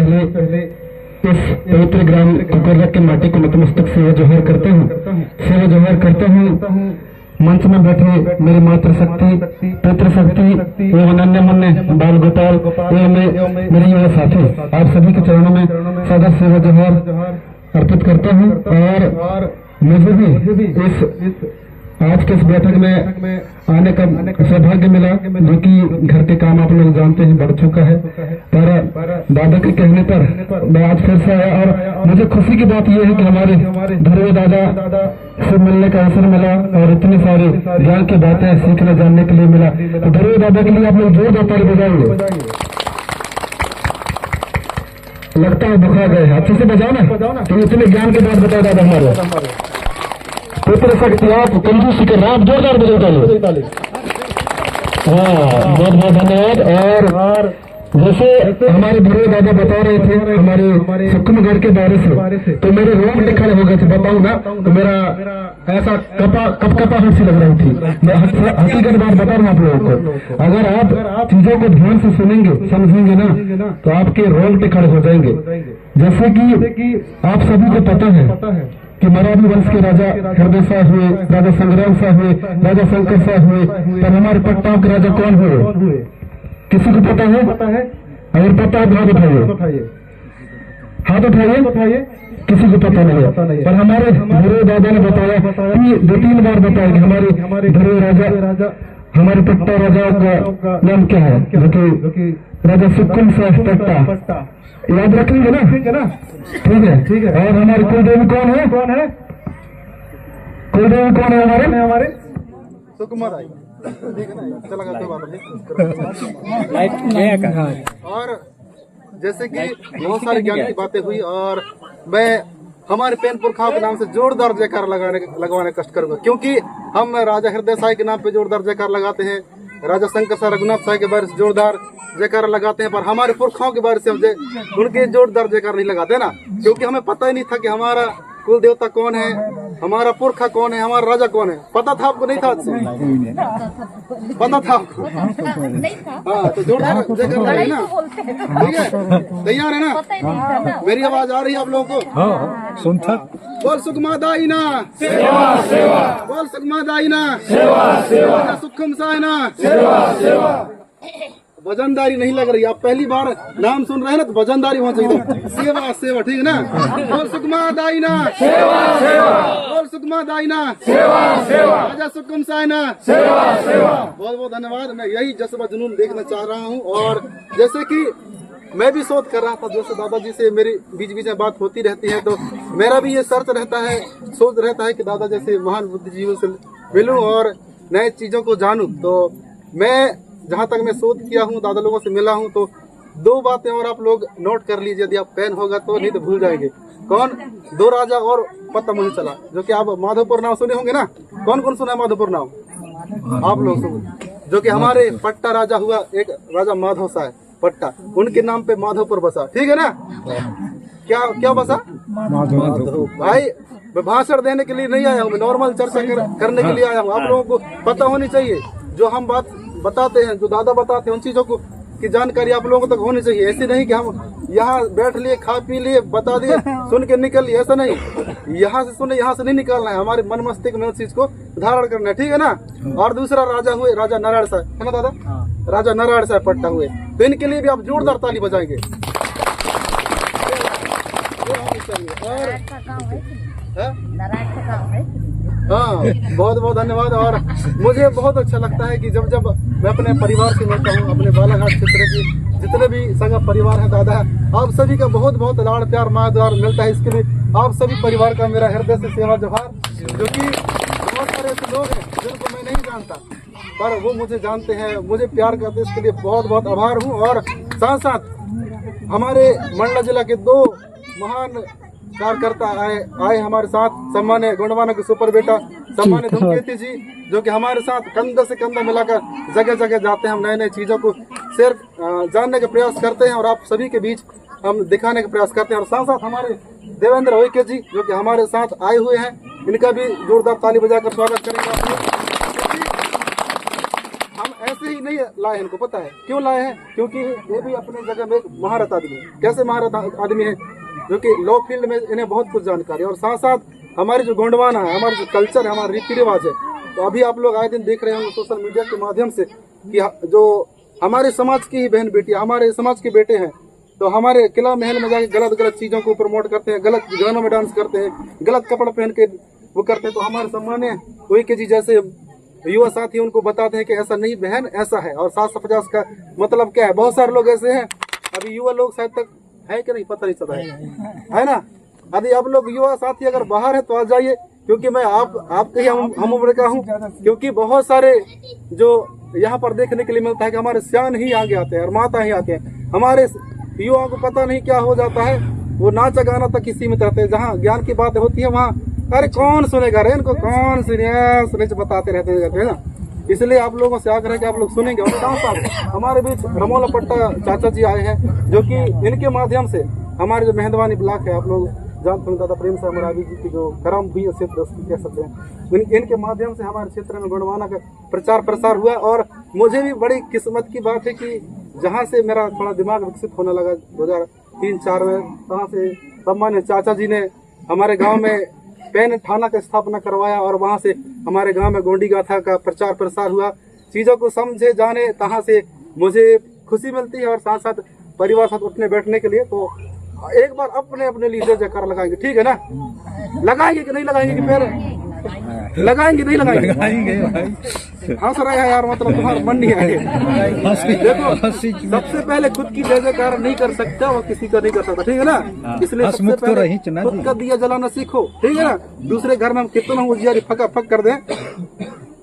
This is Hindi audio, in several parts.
पहले इस पवित्र ग्राम कुकरक के माटी को नतमस्तक सेवा जोहर करता हूँ। मंच में बैठे मेरी मातृशक्ति, पितृशक्ति एवं अनन्य मुन्ने बाल गोपाल एवं मेरे युवा साथी, आप सभी के चरणों में सादर सेवा जोहर अर्पित करता हूँ। और मुझे भी इस आज के इस बैठक में आने का सौभाग्य मिला, जो कि घर के काम आप लोग जानते हैं बढ़ चुका है, पर दादा के कहने पर मैं आज फिर से आया। और मुझे खुशी की बात यह है कि हमारे धर्म दादा से मिलने का अवसर मिला और इतनी सारी ज्ञान की बातें सीखने जानने के लिए मिला। तो धर्म दादा के लिए आप लोग जोरदार ताली बजाएंगे। लगता है बुखा गए, अच्छे से बजाओ ना, तो इतने ज्ञान के बाद बताओ दादा हमारे पुत्र शक्ति, आप कंजूसी कर रहे हैं, आप जोरदार बजाओ। हाँ, बहुत बहुत धन्यवाद। और जैसे हमारे बड़े दादा बता रहे थे हमारे सुक्ष्मगढ़ के बारे से, तो मेरे रोंगटे खड़े हो गए थे। बताऊँ ना, तो मेरा ऐसा कपा हंसी लग रही थी। मैं हकीकत बात बता रहा हूँ आप लोगों को, अगर आप चीजों को ध्यान से सुनेंगे समझेंगे ना, तो आपके रोंगटे खड़े हो जाएंगे। जैसे कि आप सभी को पता है कि मराठी वंश के राजा हृदय शाह हुए, राजा संग्राम शाह हुए, राजा शंकर शाह हुए, पर हमारे पट्टाओं के राजा कौन हुए? किसी को पता है? अगर पता है हाथ उठाइए, हाथ उठाइए। किसी को पता नहीं है, पर हमारे धर्म दादा ने बताया, 2-3 बार बताया कि हमारे धर्म राजा, हमारे पट्टा राजाओं का नाम क्या है, जो कि राजा सुकुम शाह पट्टा, याद रखेंगे ना? ठीक है। और हमारे कुलदेवी कौन है? कुलदेवी कौन है हमारे? सुकुमार आई चला और जैसे कि बहुत सारी ज्ञान की बातें हुई, और मैं हमारे पेन पुरखाओं के नाम से जोरदार जयकार लगवाने कष्ट करूंगा, क्योंकि हम राजा हृदय साई के नाम पे जोरदार जयकार लगाते हैं, राजा शंकर साई रघुनाथ साई के बारे से जोरदार जयकार लगाते हैं, पर हमारे पुरखाओं के बारे से हम उनके जोरदार जयकार नहीं लगाते ना, क्योंकि हमें पता ही नहीं था कि हमारा कुल देवता कौन है, हमारा पुरखा कौन है, हमारा राजा कौन है। पता था आपको? नहीं था? पता था आपको? हाँ, तो जोरदार जयकार लगाइए ना। ठीक है, तैयार है ना? मेरी आवाज आ रही है आप लोगों को? सुनता बोल सुकमा दाईना सेवा सेवा, बोल सुकमा दाईना सेवा सुखम साइना। सेवा वजनदारी नहीं लग रही, आप पहली बार नाम सुन रहे हैं ना, तो वजनदारी होना चाहिए। सेवा, ठीक है ना? बोल सुकमा दाईना सेवा, बोल सुकमा दाईना सेवा राजा सुकुम साइना। बहुत बहुत धन्यवाद। मैं यही जज्बा जुनून देखना चाह रहा हूँ। और जैसे कि मैं भी शोध कर रहा था, जैसे दादाजी से मेरी बीच बीच में बात होती रहती है, तो मेरा भी ये सर्च रहता है, सोच रहता है कि दादा जैसे महान बुद्धिजीवियों से मिलूं और नए चीजों को जानूं। तो मैं जहाँ तक मैं शोध किया हूँ, दादा लोगों से मिला हूँ, तो 2 बातें और आप लोग नोट कर लीजिए, यदि आप पेन होगा तो, नहीं तो भूल जाएंगे। कौन? 2 राजा और पता मुझे चला, जो कि आप माधोपुर नाम सुने होंगे ना। कौन कौन सुना है माधोपुर नाम? आप लोग सुने, जो कि हमारे पट्टा राजा हुआ, एक राजा माधव सा है पट्टा, उनके नाम पे माधोपुर बसा। ठीक है ना? क्या बसा? माधव। भाई मैं भाषण देने के लिए नहीं आया हूँ, मैं नॉर्मल चर्चा करने के लिए आया हूँ। आप लोगों को पता होनी चाहिए, जो हम बात बताते हैं, जो दादा बताते हैं, उन चीजों को की जानकारी आप लोगों तक होनी चाहिए। ऐसे नहीं कि हम यहाँ बैठ लिए, खा पी लिए, बता दिए, सुन के निकल लिए, ऐसा नहीं। यहाँ से सुने, यहाँ से नहीं निकालना है, हमारे मन मस्तिष्क में उस चीज को धारण करना है। ठीक है ना? और दूसरा राजा हुए राजा नारायण साहब, है ना दादा? राजा नारायण साहब पट्टा हुए, तो इनके लिए भी आप जोरदार ताली बजाएंगे। हाँ, बहुत बहुत धन्यवाद। और मुझे बहुत अच्छा लगता है कि जब मैं अपने परिवार से मिलता हूँ, अपने बालाघाट क्षेत्र के जितने भी संघ परिवार है, दादा है, आप सभी का बहुत बहुत लाड़ प्यार मायादार मिलता है। इसके लिए आप सभी परिवार का मेरा हृदय से सेवा जोहार। जो कि बहुत सारे ऐसे लोग हैं जिनको मैं नहीं जानता, पर वो मुझे जानते हैं, मुझे प्यार करते हैं, इसके लिए बहुत बहुत आभार हूँ। और साथ साथ हमारे मंडला जिला के 2 महान कार्यकर्ता आए हमारे साथ, सम्मान्य गुणवाना के सुपर बेटा सम्मान्य धूमकेतु जी, जो कि हमारे साथ कंधा से कंधा मिलाकर जगह जगह जाते हैं, हम नए नए चीजों को शेयर जानने का प्रयास करते हैं और आप सभी के बीच हम दिखाने का प्रयास करते हैं। और साथ साथ हमारे देवेंद्र होइके जी, जो कि हमारे साथ आए हुए हैं, इनका भी जोरदार ताली बजाकर स्वागत करेंगे आप लोग। हम ऐसे ही नहीं इसलिए लाए इनको पता है क्यों लाए हैं, क्योंकि ये भी अपने जगह में एक महारत आदमी है। कैसे महारत आदमी है, जो कि लॉ फील्ड में इन्हें बहुत कुछ जानकारी है, और साथ साथ हमारी जो गोंडवाना है, हमारा जो कल्चर है, हमारा रीति रिवाज है, तो अभी आप लोग आए दिन देख रहे होंगे सोशल मीडिया के माध्यम से कि जो हमारे समाज की ही बहन बेटी, हमारे समाज के बेटे हैं, तो हमारे किला महल में जाके गलत गलत चीजों को प्रमोट करते हैं, गलत गानों में डांस करते हैं, गलत कपड़ा पहन के वो करते हैं। तो हमारे सम्मान्य वही के जी जैसे युवा साथी उनको बताते हैं कि ऐसा नहीं बहन, ऐसा है। और 750 का मतलब क्या है, बहुत सारे लोग ऐसे हैं, अभी युवा लोग शायद तक है कि नहीं पता नहीं चला है ना। यदि आप लोग युवा साथी अगर बाहर है तो आ जाइए, क्योंकि मैं आपके ही हम उम्र का हूँ, क्योंकि बहुत सारे जो यहाँ पर देखने के लिए मिलता है कि हमारे सियान ही आगे आते हैं और माता ही आते हैं। हमारे युवाओं को पता नहीं क्या हो जाता है, वो नाचा गाना तक ही सीमित रहते हैं। जहाँ ज्ञान की बातें होती है वहाँ अरे कौन सुनेगा रे, इनको कौन सुने बताते रहते हैं ना। इसलिए आप लोगों से आग्रह है कि आप लोग सुनेंगे। और साथ साथ हमारे बीच रमोला पट्टा चाचा जी आए हैं, जो कि इनके माध्यम से हमारे जो मेहंदवानी ब्लॉक है, आप लोग जानते हैं दादा प्रेम से हमारा अभी जी की जो करम भी क्षेत्र कह सकते हैं, इनके माध्यम से हमारे क्षेत्र में गोंडवाना का प्रचार प्रसार हुआ। और मुझे भी बड़ी किस्मत की बात है कि जहाँ से मेरा थोड़ा दिमाग विकसित होने लगा 2003-4 में, वहाँ से सम्मान्य चाचा जी ने हमारे गाँव में पेन थाना का स्थापना करवाया, और वहाँ से हमारे गांव में गोंडी गाथा का प्रचार प्रसार हुआ। चीजों को समझे जाने तहाँ से मुझे खुशी मिलती है, और साथ साथ परिवार साथ उठने बैठने के लिए। तो एक बार अपने अपने लिए जयकार लगाएंगे, ठीक है ना? लगाएंगे कि नहीं लगाएंगे, कि फिर लगाएंगे नहीं लगाएंगे? हंस रहे हैं यार, मतलब तुम्हारा मन नहीं आएगा। देखो, सबसे पहले खुद की जय जयकार नहीं कर सकता वो किसी का नहीं कर सकता, ठीक है ना? इसलिए सबसे पहले खुद का दिया जलाना सीखो, ठीक है ना? दूसरे घर में हम कितना उजियारी फका फक कर दें,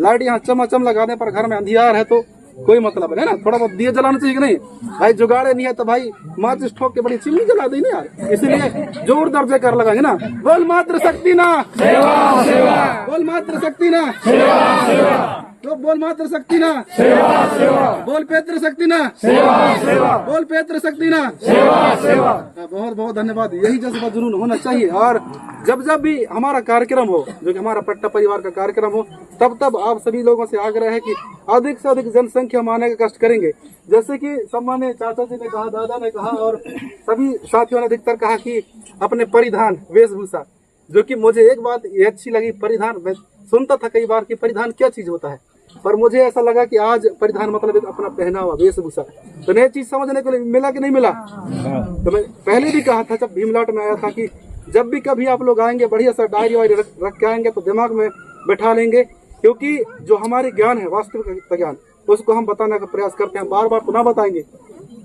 लाइट यहाँ चमाचम लगा दें, पर घर में अंधियार है तो कोई मतलब है ना। थोड़ा बहुत दिया जलाना चाहिए कि नहीं भाई? जुगाड़े नहीं है तो भाई माचिस ठोक के बड़ी चिमनी जला देनी यार। इसलिए जोरदार जयकार लगाएंगे ना, बोल मात्र शक्ति ना सेवा सेवा, बोल मात्र शक्ति ना सेवा सेवा, तो बोल मात्र शक्ति ना सेवा सेवा, बोल पेत्र शक्ति ना सेवा सेवा, बोल पेत्र शक्ति ना सेवा सेवा। बहुत बहुत धन्यवाद। यही जज्बा जुनून होना चाहिए। और जब जब भी हमारा कार्यक्रम हो, जो कि हमारा पट्टा परिवार का कार्यक्रम हो, तब तब आप सभी लोगों से आग्रह है कि अधिक से अधिक जनसंख्या माने का कष्ट करेंगे। जैसे कि सम्मान्य चाचा जी ने कहा, दादा ने कहा, और सभी साथियों ने अधिकतर कहा कि अपने परिधान वेशभूषा, जो कि मुझे एक बात ये अच्छी लगी, परिधान मैं सुनता था कई बार कि परिधान क्या चीज होता है, पर मुझे ऐसा लगा कि आज परिधान मतलब एक अपना पहनावा वेशभूषा। तो नई चीज समझने को मिला कि नहीं मिला? तो मैं पहले भी कहा था जब भीमलाट में आया था कि जब भी कभी आप लोग आएंगे बढ़िया सा डायरी वायरी रख के आएंगे तो दिमाग में बैठा लेंगे, क्योंकि जो हमारी ज्ञान है वास्तविक ज्ञान, उसको हम बताने का प्रयास करते हैं। बार बार तो ना बताएंगे,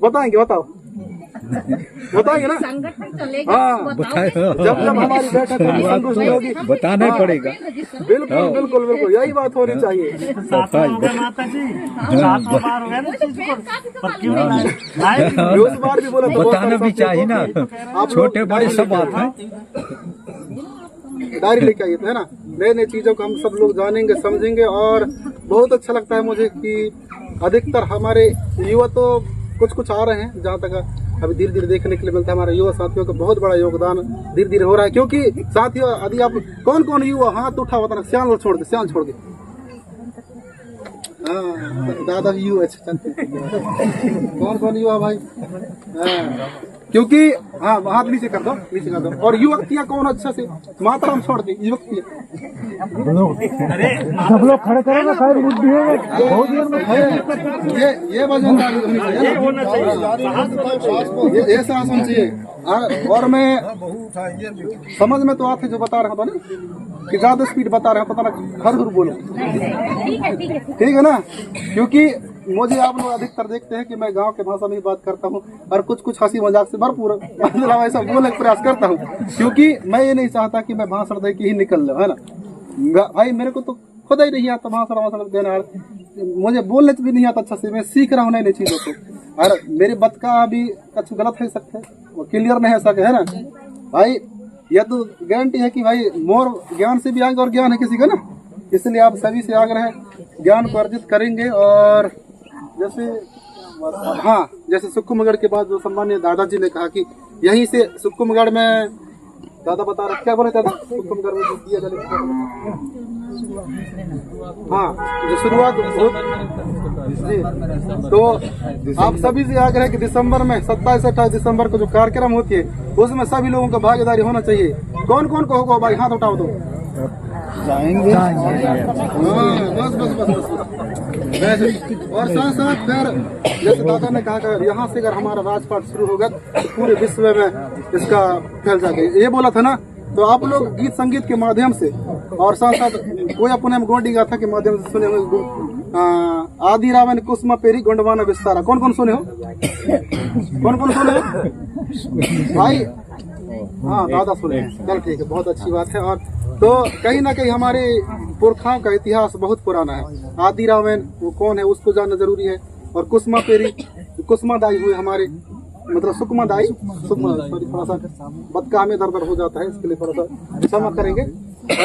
बताएंगे, बताओ बताएंगे ना? हाँ, जब जब हमारी बैठक होगी संतुष्टि होगी बताना पड़ेगा। बिल्कुल बिल्कुल बिल्कुल, यही बात होनी चाहिए। उस बार भी बोला बताना भी चाहिए ना, छोटे बड़े सब बात है। डायरी लेके आइए तो है ना, नए नए चीजों को हम सब लोग जानेंगे समझेंगे। और बहुत अच्छा लगता है मुझे कि अधिकतर हमारे युवा तो कुछ आ रहे हैं, जहाँ तक अभी धीरे धीरे देखने के लिए मिलता है। हमारे युवा साथियों का बहुत बड़ा योगदान धीरे धीरे हो रहा है। क्योंकि साथियों, यदि आप कौन युवा हाथ उठा होता ना, सियाल छोड़ के हाँ, दादा युवा कौन युवा भाई? हाँ, क्योंकि हाँ, हाथ नीचे कर दो। और युवतियाँ कौन अच्छा से मातरम छोड़ दे, युवतियाँ सब लोग खड़े करेंगे, खैर बुद्धि है बहुत देर में। ये वजनदारी होनी चाहिए, ये साहस होनी चाहिए। और मैं समझ में तो आते जो बता रहा था ना कि ज्यादा स्पीड बता रहे हैं, पता ना हर बोलो, ठीक है ना? क्योंकि मुझे आप लोग अधिकतर देखते हैं कि मैं गांव के भाषा में ही बात करता हूं, और कुछ हंसी मजाक से भरपूर मतलब ऐसा बोलने का प्रयास करता हूं, क्योंकि मैं ये नहीं चाहता कि मैं भाषण दे के ही निकल जाऊं, है ना भाई? मेरे को तो खुद ही नहीं आता भाषण देना, मुझे बोलने भी नहीं आता अच्छा से। मैं सीख रहा हूँ नई नई चीजों को, और मेरी बात का अभी कुछ गलत है सकते, वो क्लियर नहीं है सके, है ना भाई? यह तो गारंटी है कि भाई मोर ज्ञान से भी आगे और ज्ञान है किसी का ना। इसलिए आप सभी से आग्रह है, ज्ञान को अर्जित करेंगे। और जैसे सुक्कुमगढ़ के बाद जो सम्मान्य दादाजी ने कहा कि यहीं से सुक्कुमगढ़ में, दादा बता रहे क्या बोले दादा? सुक्कुमगढ़ में दिया जले हाँ, जो शुरुआत जी, तो आप सभी से आग्रह है कि दिसंबर में 27-28 दिसंबर को जो कार्यक्रम होती है उसमें सभी लोगों का भागीदारी होना चाहिए। कौन कौन को होगा भाई, हाथ उठाओ तो। जाएंगे बस बस बस बस वैसे। और साथ साथ फिर जैसे दादा ने कहा कि यहाँ से अगर हमारा राजपाट शुरू होगा तो पूरे विश्व में इसका फैल जाएगा, ये बोला था ना। तो आप लोग गीत संगीत के माध्यम से और साथ साथ कोई अपने गोंडी गाथा के माध्यम से सुने हुए आदि रावण कुसुमा पेरी गोंडवाना विस्तारा, कौन कौन सुने हो? कौन कौन सुने हो भाई? हाँ, दादा सुने हैं। चल ठीक है, बहुत अच्छी बात है। और तो कहीं ना कहीं हमारे पुरखाओं का इतिहास बहुत पुराना है। आदि रावण वो कौन है उसको जानना जरूरी है। और कुसुमा पेरी, कुसुमा दाई हुए हमारे, मतलब सुकमा दाई, सॉरी थोड़ा सा बदका में दर हो जाता है, इसके लिए थोड़ा सा क्षमा करेंगे।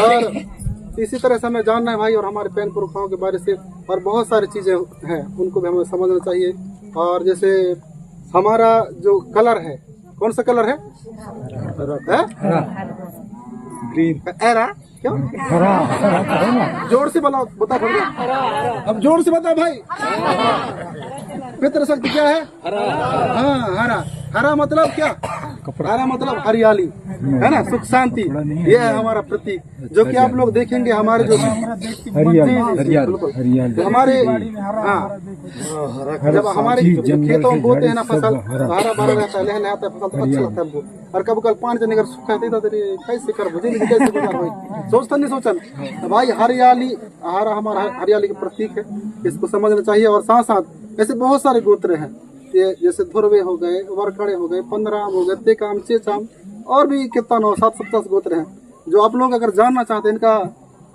और इसी तरह से हमें जानना है भाई और हमारे पैन पुरखाओं के बारे से, और बहुत सारी चीजें हैं उनको भी हमें समझना चाहिए। और जैसे हमारा जो कलर है, कौन सा कलर है? ग्रीन। एरा क्यों? जोर से बता थोड़ा, अब जोर से बता भाई। पितृ शक्ति क्या है? हाँ, हरा। हरा मतलब क्या? हरा मतलब हरियाली है ना, सुख शांति, ये है हमारा प्रतीक। जो कि आप लोग देखेंगे हमारे जो हरियाली हमारे, हाँ, जब हमारे खेतों में बोते हैं ना फसल, हरा भरा रहता है, लहलहाता आता है फसल, तो अच्छा लगता है हमको। और कब कल पानी जने अगर सूखा है तो कैसे कर बुझे, कैसे गुजार भाई, सोचता नहीं सोचन भाई। हरियाली, हरा हमारा हरियाली का प्रतीक है, इसको समझना चाहिए। और साथ साथ ऐसे बहुत सारे गोत्र हैं, ये जैसे धुरवे हो गए, वरकड़े हो गए, पंद्राम हो गए, तेकाम, चेचाम, और भी कितना 9-7 गोत्र हैं जो आप लोग अगर जानना चाहते हैं इनका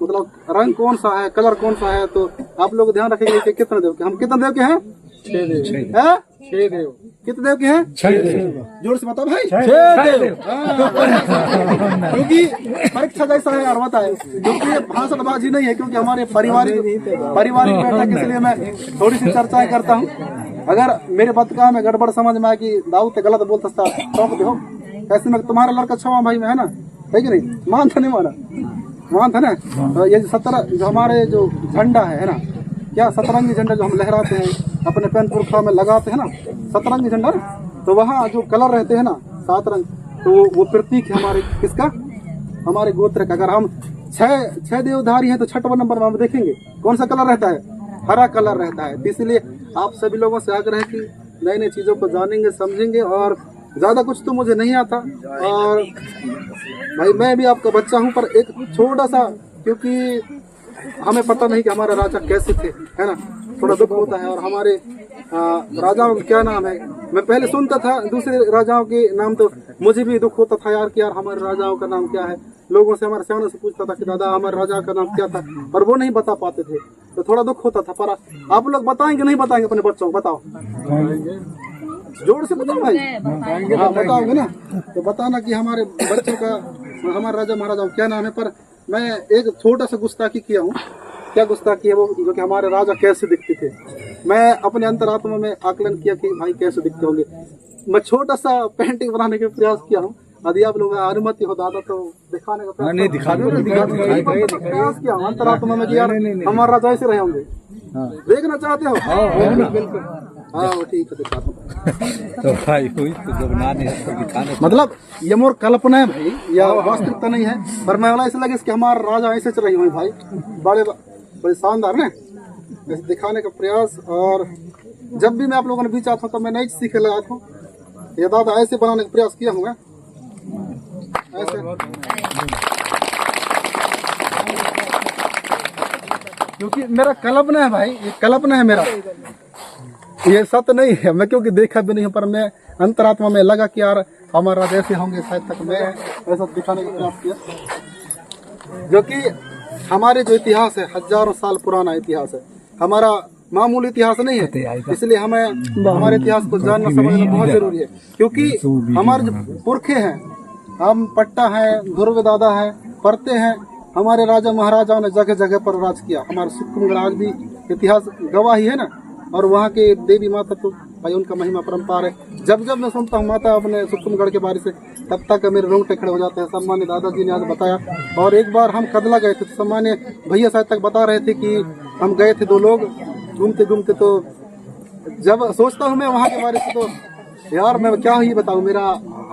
मतलब रंग कौन सा है, कलर कौन सा है, तो आप लोग ध्यान रखेंगे कि कितने देव के, हम कितने देव के हैं? 6 देव। कितने देव के हैं? 6 देव। जोर से बता भाई। 6 देव। क्योंकि परीक्षा जैसा है और होता है, क्योंकि भाषणबाजी नहीं है, क्योंकि हमारे पारिवारिक बैठक, इसलिए मैं थोड़ी सी चर्चाएं करता हूँ। अगर मेरे बदका में गड़बड़ समझ में आए कि दाऊद ते गलत बोलता था, टोक दो कैसे में, तुम्हारा लड़का छवा भाई में है ना, है कि नहीं? मान था नहीं माना, मान था ना। तो ये 17 जो हमारे जो झंडा है ना, क्या सतरंगी झंडा जो हम लहराते हैं अपने पैन पुरखा में लगाते हैं ना, सतरंगी झंडा, तो वहाँ जो कलर रहते हैं ना 7 रंग, तो वो प्रतीक है हमारे किसका? हमारे गोत्र का। अगर हम 6 देवधारी हैं तो 6वां नंबर में हम देखेंगे कौन सा कलर रहता है? हरा कलर रहता है। तो इसलिए आप सभी लोगों से आग्रह है कि नई नई चीजों को जानेंगे, समझेंगे। और ज्यादा कुछ तो मुझे नहीं आता, और भाई मैं भी आपका बच्चा हूँ, पर एक छोटा सा, क्योंकि हमें पता नहीं कि हमारे राजा कैसे थे, है ना, थोड़ा दुख होता है। और हमारे राजाओं का क्या नाम है, मैं पहले सुनता था दूसरे राजाओं के नाम, तो मुझे भी दुख होता था यार कि यार हमारे राजाओं का नाम क्या है। लोगों से, हमारे सियानों से पूछता था कि दादा हमारे राजा का नाम क्या था, पर वो नहीं बता पाते थे, तो थोड़ा दुख होता था। पर आप लोग बताएंगे नहीं बताएंगे अपने बच्चों को? बताओ, जोर से बताओ भाई। हाँ, बताओगे ना, तो बताना कि हमारे बच्चों का, हमारे राजा महाराजाओं क्या नाम है। पर मैं एक छोटा सा गुस्ताखी किया हूँ। क्या गुस्ताखी है वो? जो कि हमारे राजा कैसे दिखते थे, मैं अपने अंतरात्मा में आकलन किया कि भाई कैसे दिखते होंगे। मैं छोटा सा पेंटिंग बनाने का प्रयास किया हूँ। यदि आप लोग अनुमति हो दादा तो दिखाने का प्रयास किया अंतरात्मा में कि यार हमारे राजा ऐसे रहे होंगे। देखना चाहते हो? हाँ ठीक है, दिखाता हूँ। तो भाई हुई तो जब दिखाने, मतलब ये मोर कल्पना है भाई, या वास्तविकता नहीं है, पर मैं ऐसा लगे कि हमारा राजा ऐसे चल रही हुई भाई, बड़े शानदार ना, ऐसे दिखाने का प्रयास। और जब भी मैं आप लोगों ने बीच आता तो मैं नई सीखे लगा था, ये दादा ऐसे बनाने का प्रयास किया हूँ मैं, ऐसे। क्योंकि मेरा कल्पना है भाई, ये कल्पना है मेरा, ये सत्य नहीं है। मैं क्योंकि देखा भी नहीं हूँ, पर मैं अंतरात्मा में लगा कि यार हमारा जैसे होंगे शायद तक मैं ऐसा दिखाने का प्रयास किया। जो कि हमारे जो इतिहास है, हजारों साल पुराना इतिहास है, हमारा मामूली इतिहास नहीं है। इसलिए हमें हमारे इतिहास को जानना समझना बहुत जरूरी है। क्योंकि हमारे जो पुरखे हैं, हम पट्टा है, ध्रुव दादा है, परते हैं, हमारे राजा महाराजाओं ने जगह जगह पर राज किया। हमारे सुकुम राज भी इतिहास गवाही है ना। और वहाँ के देवी माता तो भाई उनका महिमा परम्पार है। जब जब मैं सुनता हूँ माता अपने सुक्ष्मगढ़ के बारे से, तब तक मेरे रोंगटे खड़े हो जाते हैं। सम्मान्य दादाजी ने आज बताया। और एक बार हम कदला गए थे तो सम्मान्य भैया शायद तक बता रहे थे कि हम गए थे 2 लोग घूमते घूमते, तो जब सोचता हूँ मैं वहाँ के बारे से तो यार मैं क्या ही बताऊँ, मेरा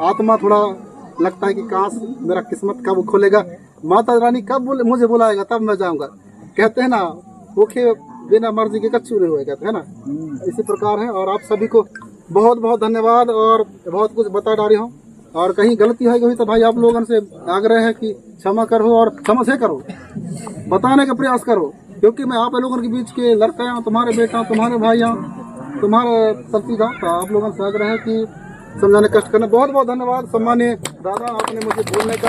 आत्मा थोड़ा लगता है कि काश मेरा किस्मत कब खुलेगा, माता रानी कब मुझे बुलाएगा तब मैं जाऊँगा। कहते हैं ना भूखे बिना मर्जी के कच्चू नहीं हुए, कहते हैं ना, इसी प्रकार है। और आप सभी को बहुत बहुत धन्यवाद। और बहुत कुछ बता डाली हूँ, और कहीं गलती है कभी तो भाई आप लोगों से आग्रह है कि क्षमा करो और क्षमा से करो, बताने का प्रयास करो, क्योंकि मैं आप लोगों के बीच के लड़का हूँ, तुम्हारे बेटा हूँ, तुम्हारे भाई हूँ, तुम्हारे सब चीज हूँ। तो आप लोगों से आग्रह है कि समझाने कष्ट करना। बहुत बहुत धन्यवाद सम्मानीय दादा, आपने मुझे बोलने का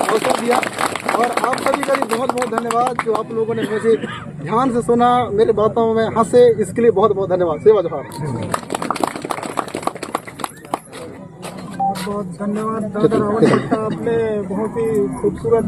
अवसर दिया। और आप सभी का भी बहुत बहुत धन्यवाद जो आप लोगों ने मुझे ध्यान से सुना, मेरे बातों में हंसे, इसके लिए बहुत बहुत धन्यवाद। सेवा जोहार। बहुत धन्यवाद दादा रावण भट्टा, आपने बहुत ही खूबसूरत